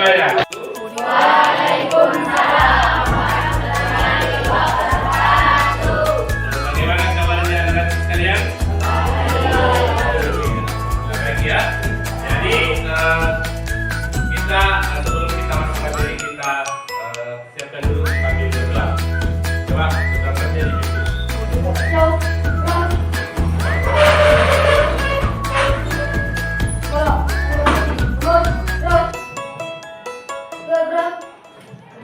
semuanya. Waalaikumsalam. Bagaimana kabarnya anak sekalian? Baik ya. Jadi kita sebelum kita masuk materi kita siapkan dulu sambil berdoa. Coba kita baca di situ. Waalaikumsalam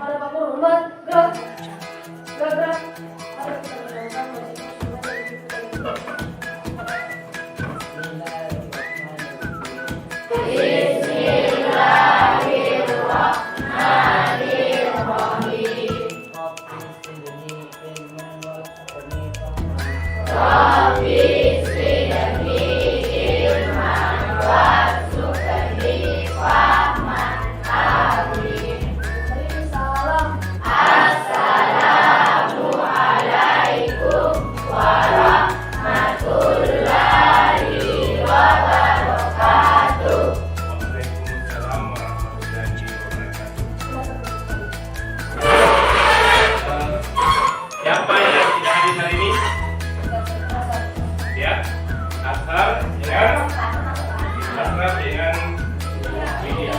warahmatullahi wabarakatuh. Siapa yang tidak hadir hari ini? Ya, Asar dengan Widya.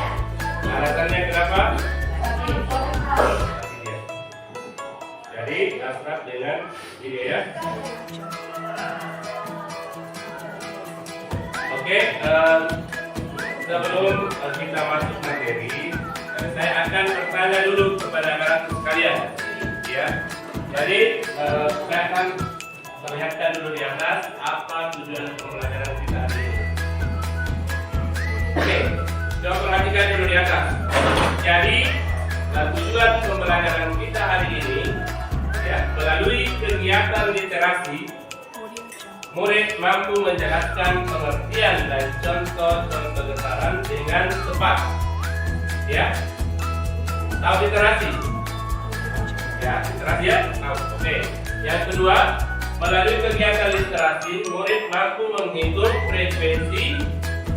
Alasannya kenapa? Jadi Asar dengan Widya ya. Oke, sebelum kita masuk materi, saya akan bertanya dulu kepada anak sekalian, ya. Jadi saya akan perlihatkan dulu di atas apa tujuan pembelajaran kita hari ini. Oke, coba perhatikan dulu di atas. Jadi tujuan pembelajaran kita hari ini, ya, melalui kegiatan literasi. Murid mampu menjelaskan pengertian dan contoh-contoh getaran dengan tepat. Ya, tahu literasi? Ya, literasi ya. Oke. Yang kedua, melalui kegiatan literasi, murid mampu menghitung frekuensi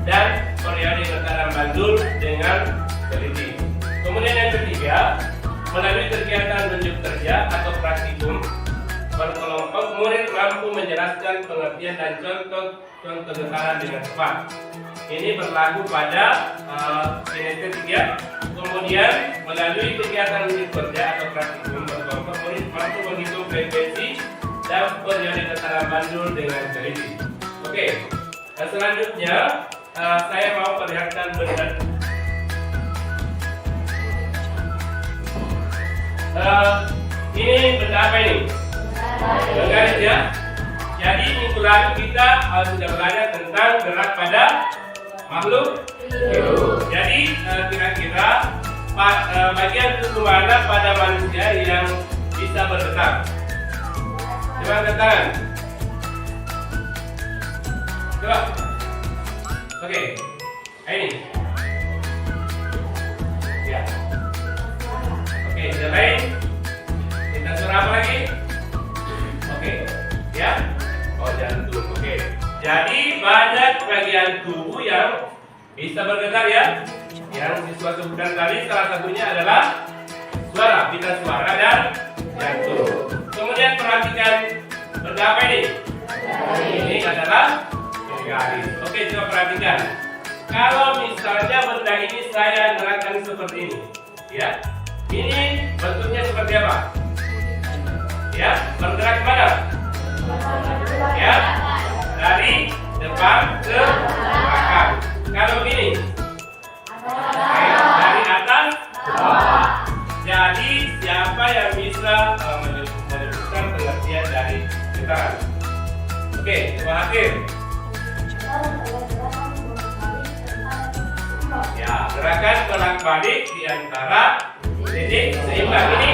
dan periode getaran bandul dengan teliti. Kemudian yang ketiga, melalui kegiatan tunjuk kerja atau praktikum berkelompok, murid mampu menjelaskan pengertian dan contoh getaran dengan tepat. Ini berlaku pada kinestetik ya. Kemudian melalui kegiatan unit kerja atau praktikum berkelompok, murid mampu menghitung frekuensi dan periode getaran bandul dengan teliti. Oke. Dan selanjutnya saya mau perlihatkan benda. Ini benda apa ini? Garis ya. Jadi minggu lalu kita sudah belajar tentang gerak pada makhluk hidup. Jadi kira-kira bagian tubuh mana pada manusia yang bisa bergetar? Coba angkat tangan. Coba. Oke. Ini. Ya. Oke, yang lain. Kita suruh apa lagi? Oke, ya. Oh, jantung. Oke. Jadi banyak bagian tubuh yang bisa bergetar ya. Yang siswa sebutkan tadi salah satunya adalah suara, pita suara dan jantung. Kemudian perhatikan benda apa ini? Ini adalah garis. Oke, coba perhatikan. Kalau misalnya benda ini saya gerakan seperti ini, ya. Ini bentuknya seperti apa? Ya, bergerak kemana? Ya, dari depan ke belakang. Kalau gini, dari atas ke bawah. Jadi siapa yang bisa menyebutkan pengertian dari getaran? Oke, coba akhir. Ya, gerakan bolak-balik di antara titik seimbang ini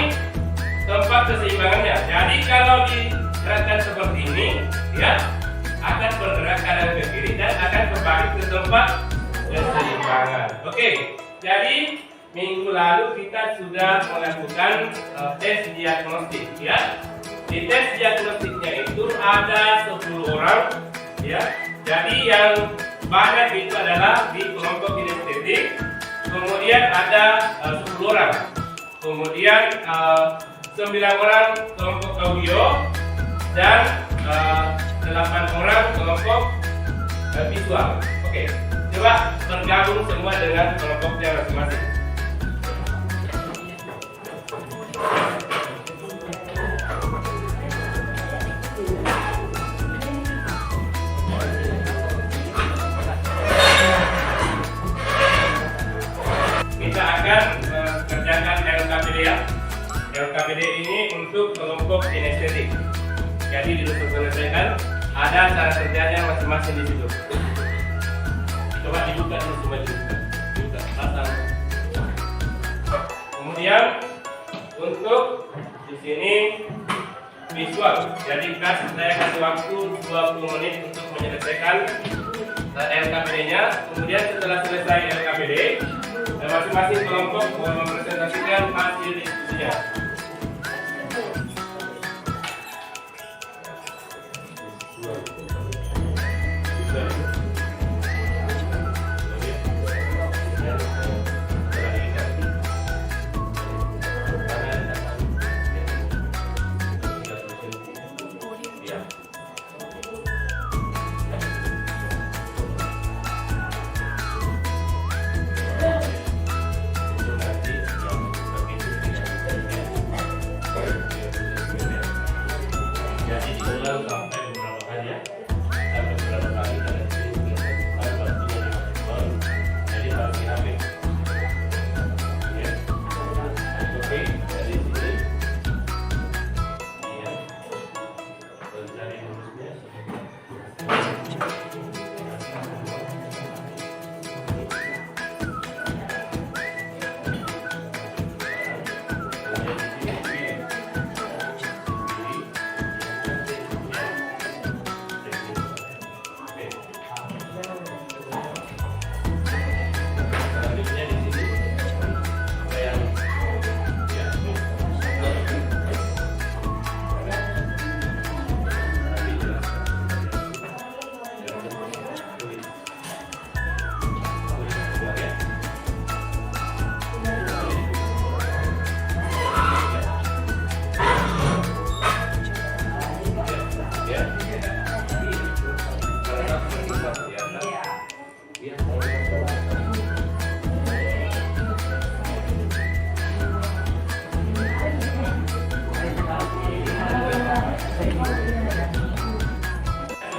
tempat keseimbangannya. Jadi kalau digerakkan seperti ini, ya akan bergerak kanan ke kiri dan akan kembali ke tempat keseimbangan. Oke, jadi minggu lalu kita sudah melakukan tes diagnostik, ya. Di tes diagnostiknya itu ada 10 orang, ya. Jadi yang banyak itu adalah di kelompok kinestetik, kemudian ada 10 orang, kemudian 9 orang kelompok audio, dan 8 orang kelompok visual. Oke, coba bergabung semua dengan kelompoknya masing-masing. Kita akan kerjakan LKPD ya. LKPD ini untuk kelompok kinestetik. Jadi diselesaikan, ada cara kerjanya masing-masing di situ. Coba dibuka dulu, coba dibuka, pasang. Kemudian untuk di sini visual. Jadi saya kasih waktu 20 menit untuk menyelesaikan LKPD-nya. Kemudian setelah selesai LKPD, masing-masing kelompok mempresentasikan hasil diskusinya.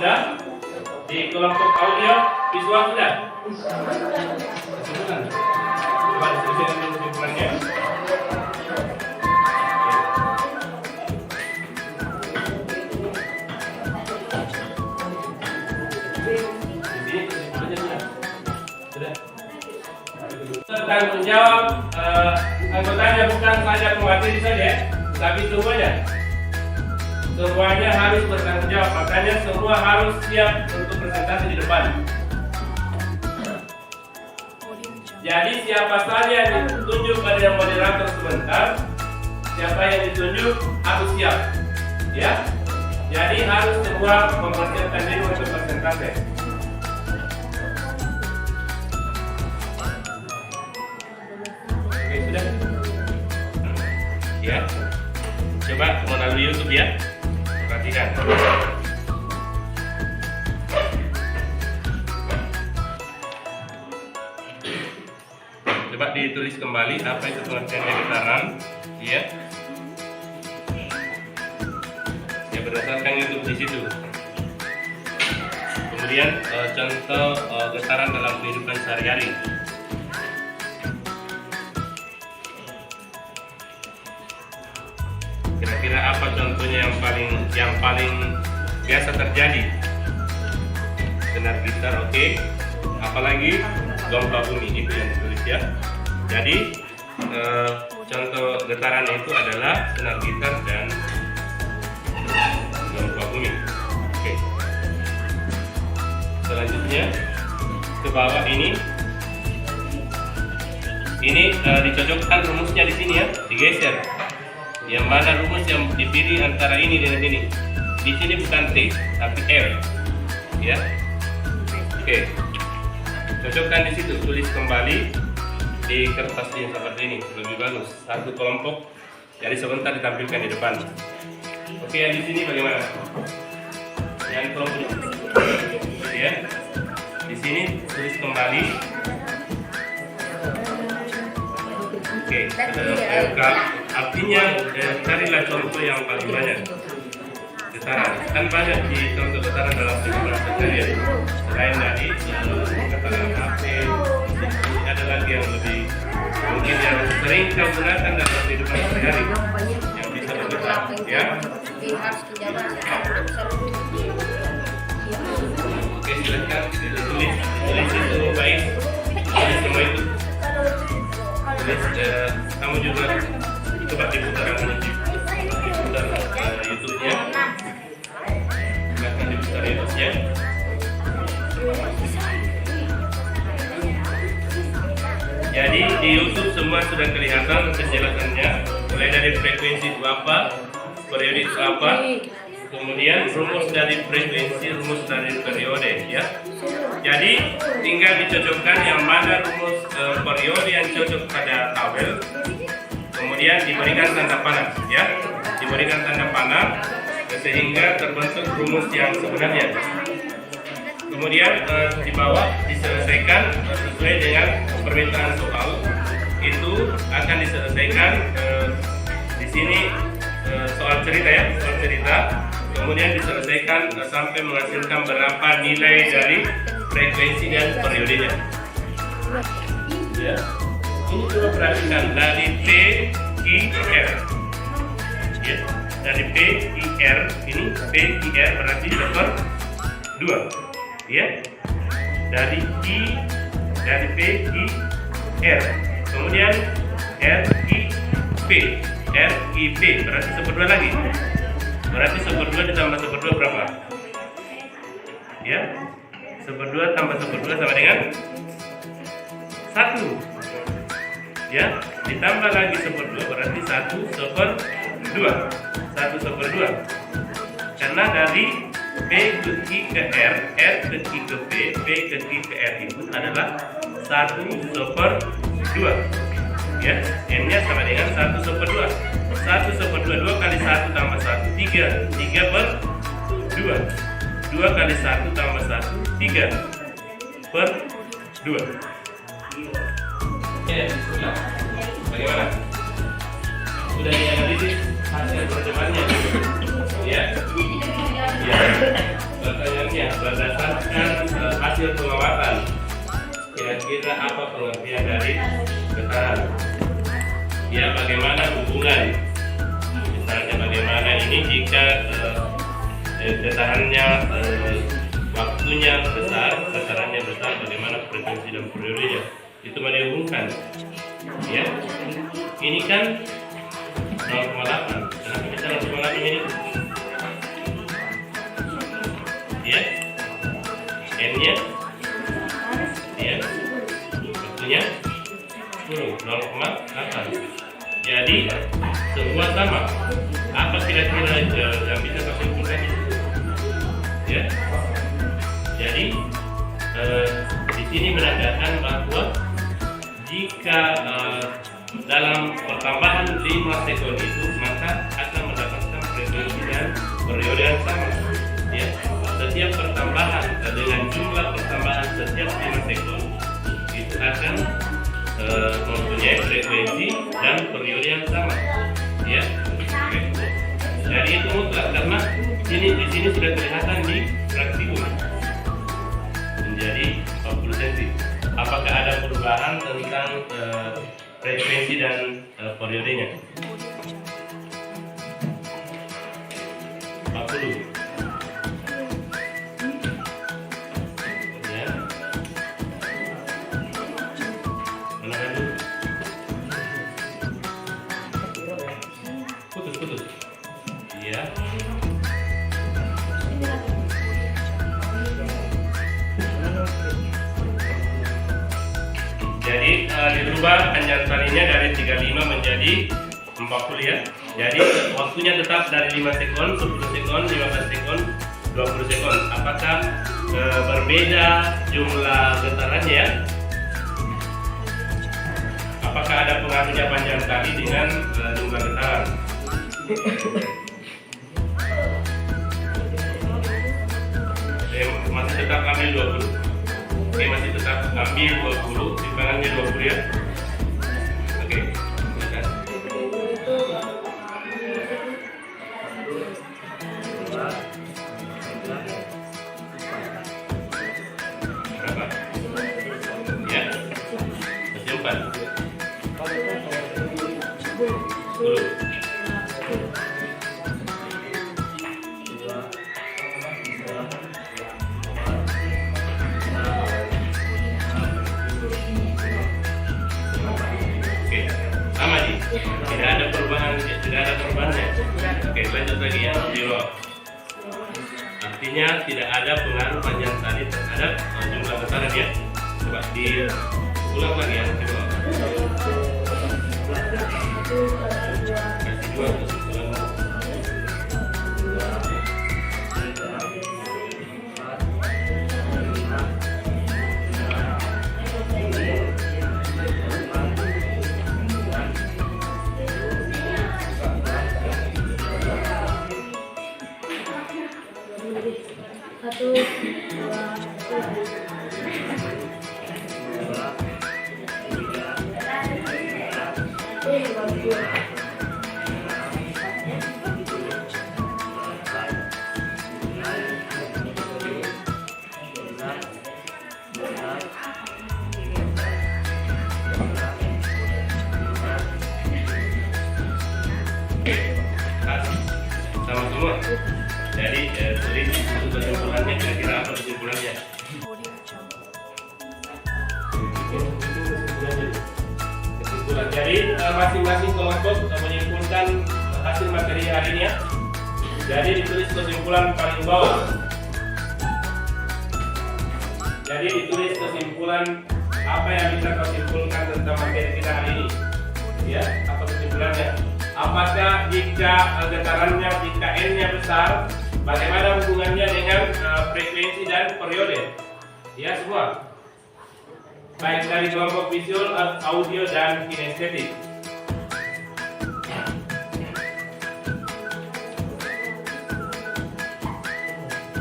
Sudah? Di kelompok audio visual sudah? Coba diskusikan dulu kesimpulannya. Tanggung jawab anggotanya bukan saja pemateri saja, tapi semuanya. Semuanya harus bertanggung jawab, makanya semua harus siap untuk presentasi di depan. Jadi siapa saja yang ditunjuk pada moderator sebentar, siapa yang ditunjuk harus siap, ya. Jadi harus semua mempersiapkan diri untuk presentasi. Oke, sudah. Ya. Coba melalui YouTube ya. Perhatikan. Coba ditulis kembali apa itu pengertian getaran, ya. Ya berdasarkan YouTube di situ. Kemudian contoh getaran dalam kehidupan sehari-hari. Kira-kira apa contohnya yang paling biasa terjadi? Senar gitar, oke. Apalagi gempa bumi, itu yang ditulis ya. Jadi contoh getaran itu adalah senar gitar dan gempa bumi. Oke. Selanjutnya ke bawah ini dicocokkan rumusnya di sini ya, digeser. Yang mana rumus yang dipilih antara ini dengan ini? Di sini bukan T, tapi R, ya. Oke, cocokkan di situ, tulis kembali. Di di kertas yang seperti ini lebih bagus. Satu kelompok, jadi sebentar ditampilkan di depan. Oke, yang di sini bagaimana? Yang kelompok ya. Di sini tulis kembali. Oke, artinya carilah contoh yang paling banyak. Getaran kan banyak di contoh getaran dalam kehidupan sehari-hari. Selain dari getaran HP, ada lagi yang lebih mungkin yang sering kau gunakan dalam kehidupan sehari-hari yang bisa bergetar, ya. Oke, silakan tulis itu baik, tulis semua itu. Tulis kamu juga coba diputar YouTube-nya. Silakan diputar YouTube-nya. Jadi di YouTube semua sudah kelihatan penjelasannya, mulai dari frekuensi itu apa, periode itu apa, kemudian rumus dari frekuensi, rumus dari periode, ya. Jadi tinggal dicocokkan yang mana rumus periode yang cocok pada tabel, kemudian diberikan tanda panah, ya, diberikan tanda panah sehingga terbentuk rumus yang sebenarnya. Kemudian di bawah diselesaikan sesuai dengan permintaan soal. Itu akan diselesaikan di sini soal cerita, ya, soal cerita. Kemudian diselesaikan sampai menghasilkan berapa nilai dari frekuensi dan periodenya. Ya, ini coba perhatikan dari P, I, R. Ya, dari P, I, R ini P, I, R berarti seper 2. Ya, dari P, I, R, kemudian R, I, P, R, I, P berarti seperdua lagi. Berarti seperdua ditambah seperdua berapa? Ya, seperdua tambah seperdua sama dengan 1. Ya, ditambah lagi seperdua berarti 1/2. 1/2. Karena dari P ke I ke R, R ke I ke P, P ke I ke R itu adalah 1/2. Ya, N-nya sama dengan 1/2. 1/2, 2 kali 1 tambah 1, 3. 3/2. 2 kali 1 tambah 1, 3/2. Ya, sudah. Bagaimana? Sudah dianalisis hasil pertemuannya? Ya. Ya, pertanyaannya berdasarkan hasil pengamatan, kira-kira apa pengertian dari getaran? Ya, bagaimana hubungan? Misalnya bagaimana ini jika getarannya waktunya besar, getarannya besar, bagaimana frekuensi dan periodenya? Itu mau dihubungkan. Ya, ini kan 0,8. Kenapa bisa 0,8 ini? Ya, N-nya, ya, waktunya 0,8. Jadi semua sama. Apa kira-kira yang bisa kita simpulkan? Ya, jadi di sini menandakan bahwa jika dalam pertambahan 5 sekon itu, maka akan mendapatkan frekuensi dan periode yang sama. Ya, setiap pertambahan dengan jumlah pertambahan setiap 5 sekon itu akan mempunyai frekuensi dan periode yang sama. Ya, jadi itu mutlak karena di sini sudah kelihatan di praktikum menjadi 40 cm. Apakah ada perubahan tentang frekuensi dan periodenya? 40. Putus. Iya. Jadi dirubah panjang talinya dari 35 menjadi 40, ya. Jadi waktunya tetap dari 5 sekon, 10 sekon, 15 sekon, 20 sekon. Apakah berbeda jumlah getarannya? dan kali dengan jumlah getaran. Masih tetap ambil 20. Oke, masih tetap ambil 20, timbangannya 20 ya. Oke, silakan. Berapa? Ya, masih 4. 10. Tidak ada perubahannya. Oke, lanjut lagi ya. Zero. Artinya tidak ada pengaruh panjang tali terhadap jumlah getaran ya. Coba diulang lagi ya. Coba. Kasih 2 untuk ulang. Sama semua. Jadi tulis itu kesimpulannya, kira-kira apa kesimpulannya? Kesimpulan. Jadi masing-masing kelompok menyimpulkan hasil materi hari ini ya. Jadi ditulis kesimpulan paling bawah. Jadi ditulis kesimpulan apa yang bisa kau simpulkan tentang materi kita hari ini. Ya, apa kesimpulannya? Apakah jika getarannya, jika N-nya besar, bagaimana hubungannya dengan frekuensi dan periode? Ya semua, baik dari kelompok visual, audio, dan kinestetik.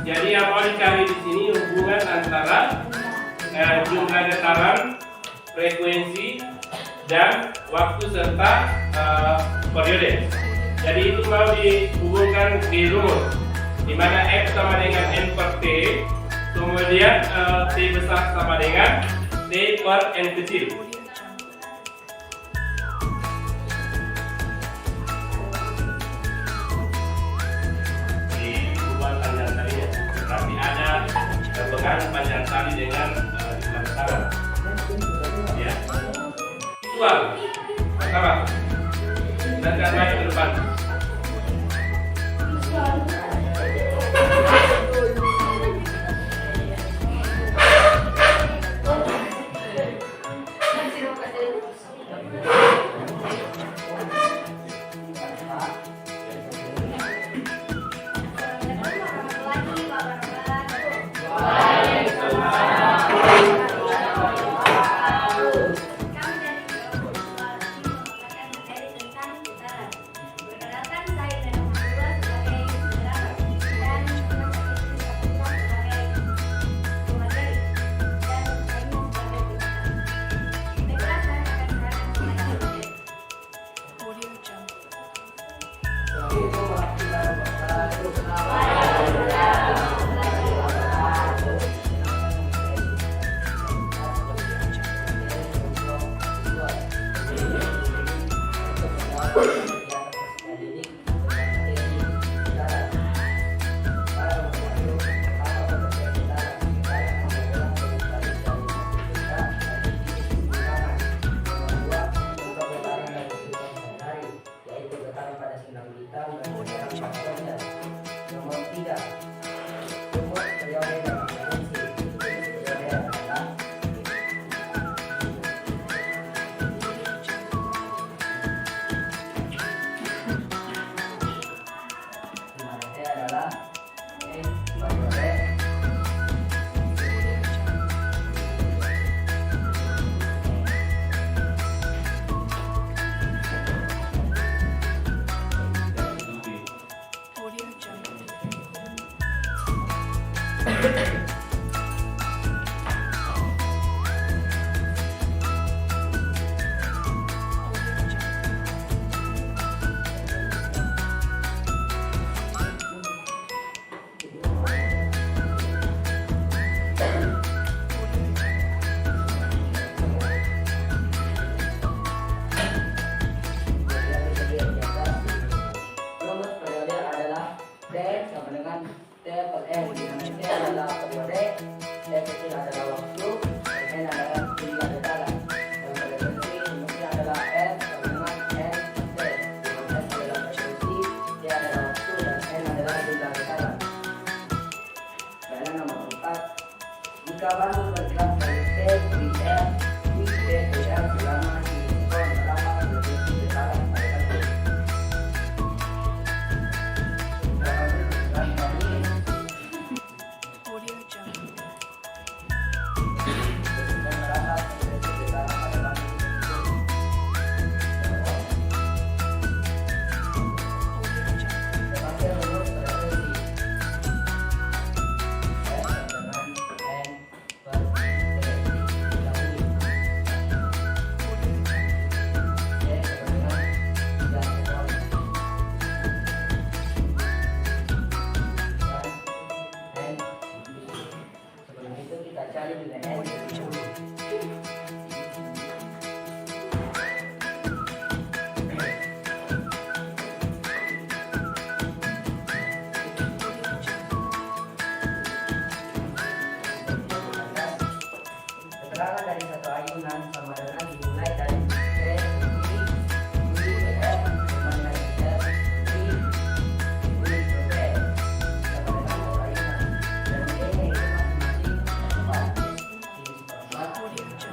Jadi yang mau dicari di sini hubungan antara jumlah getaran, frekuensi, dan waktu serta periode. Jadi itu mau dihubungkan di rumus, di mana F sama dengan N per T, kemudian T besar sama dengan T per N kecil. Di hubungan panjang talinya, berarti ada pengaruh panjang tali dengan jumlah getaran. Ya. Visual pertama. Dan naik ke depan. T per N, di mana T adalah periode, T kecil adalah waktu, N adalah jumlah dataran, dan frekuensi rumusnya adalah N sama dengan N per T, di mana S adalah frekuensi, T adalah waktu, dan N adalah jumlah dataran. Soalan nomor 4, jika batu bergerak dari T di R, di T ke R selama dihitung berapa frekuensi dataran pada batu? Keterangan dari satu ayunan sama dengan dimulai dari T, I, F, sama dengan R, I, P, sama dengan satu ayunan. Dan ini masing-masing 4. Ini seperempat.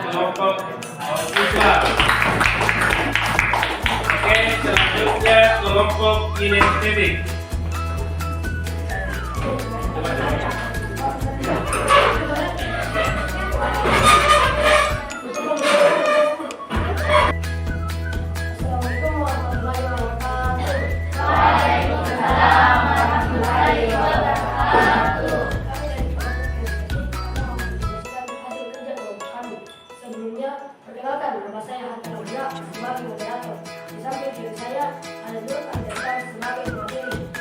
Kelompok siswa. Oke, selanjutnya kelompok kinestetik. Assalamualaikum warahmatullahi wabarakatuh. Waalaikumsalam warahmatullahi wabarakatuh. Sebelumnya, perkenalkan nama saya Hatta Rauda sebagai moderator. Di samping diri saya ada Nur Andresan sebagai materi.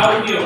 audio.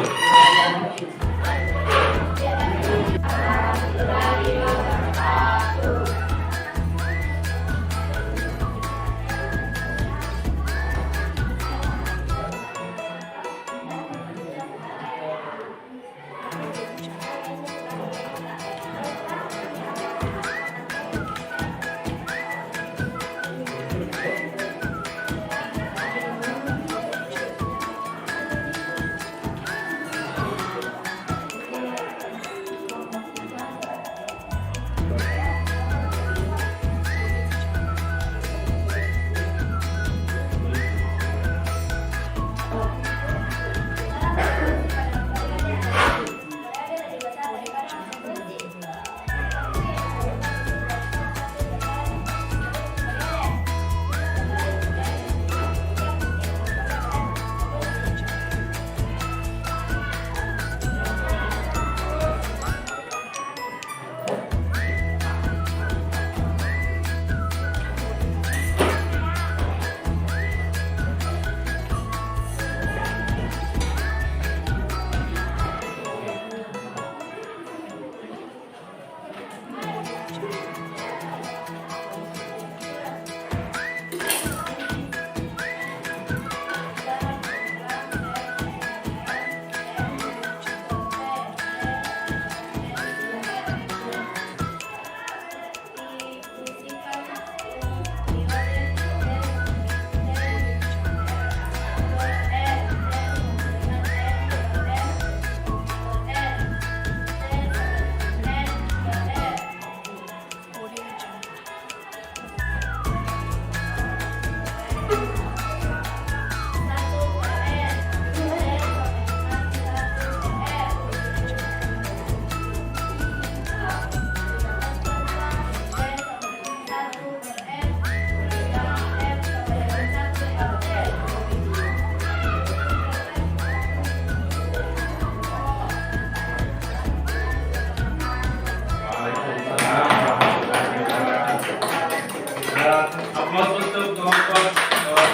Aplaus untuk kelompok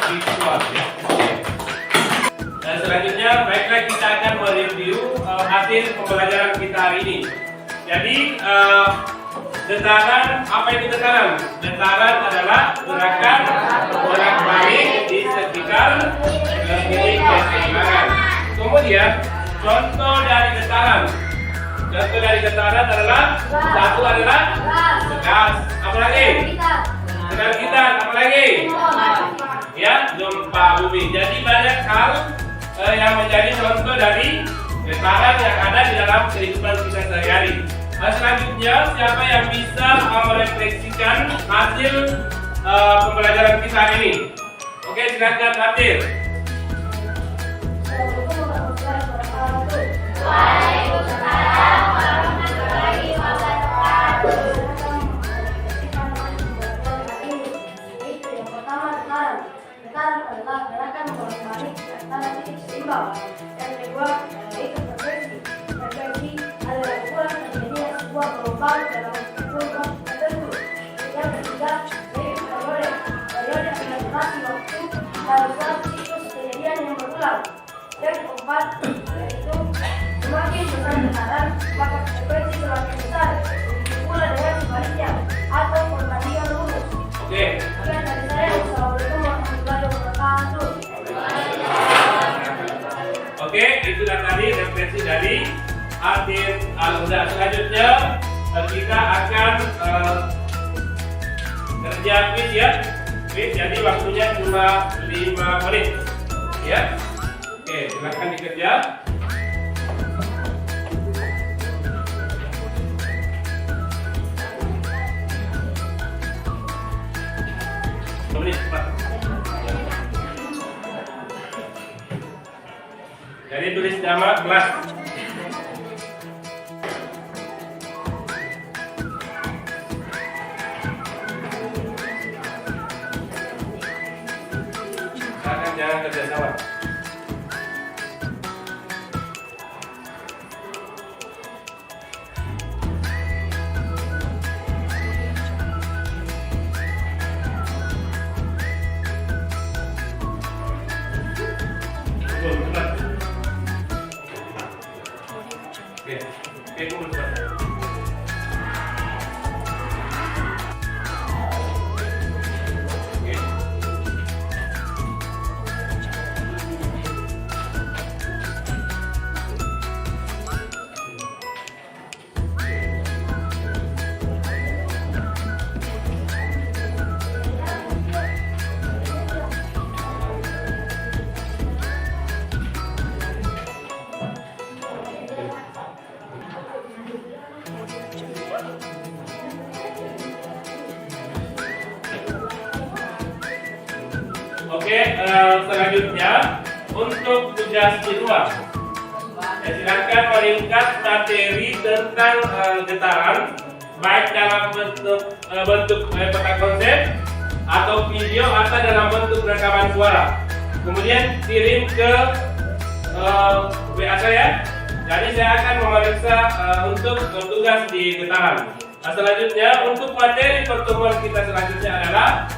siswa ya. Dan selanjutnya, baiklah kita akan mereview hasil pembelajaran kita hari ini. Jadi getaran, apa itu getaran? Getaran adalah gerakan bolak-balik di sekitar titik keseimbangan. Kemudian contoh dari getaran. Contoh dari getaran adalah satu adalah gas. Apa lagi? Getaran gitar. Apa lagi? Ya, gempa bumi. Jadi banyak hal yang menjadi contoh dari getaran yang ada di dalam kehidupan kita sehari-hari. Selanjutnya, siapa yang bisa merefleksikan hasil pembelajaran kita hari ini? Oke, silakan hadir. Waalaikumsalam warahmatullahi wabarakatuh. Itu yang pertama getaran. Getaran adalah gerakan bolak-balik antara titik seimbang. Yang kedua yaitu frekuensi. Frekuensi adalah ukuran terjadinya sebuah gelombang dalam kurva tertentu. Yang ketiga yaitu periode. Periode adalah durasi waktu dalam suatu siklus kejadian yang berulang. Yang keempat yaitu semakin besar getaran, maka frekuensi semakin besar. Begitu pula dengan sebaliknya atau perbandingan lurus. Oke. Sekian dari saya. Wassalamualaikum warahmatullahi wabarakatuh. Oke, itu tadi refleksi dari hasil alumni. Selanjutnya kita akan kerja quiz ya. Quiz, jadi waktunya cuma 5 menit. Ya. Oke, silakan dikerja. Menit cepat. Jadi tulis nama kelas. Jangan kerjasama. Oke, kumpul cepat. Oke. Oke, selanjutnya untuk tugas di rumah, silakan meringkas materi tentang getaran, baik dalam bentuk peta konsep atau video atau dalam bentuk rekaman suara. Kemudian kirim ke WA saya. Jadi saya akan memeriksa untuk tugas di getaran. Nah, selanjutnya untuk materi pertemuan kita selanjutnya adalah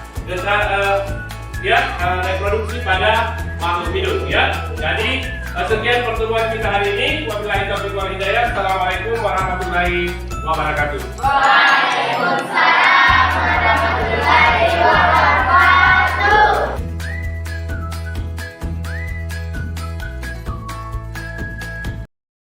reproduksi pada makhluk hidup ya. Jadi sekian pertemuan kita hari ini. Wabillahi taufiq wal hidayah. Assalamualaikum warahmatullahi wabarakatuh. Waalaikumsalam warahmatullahi wabarakatuh.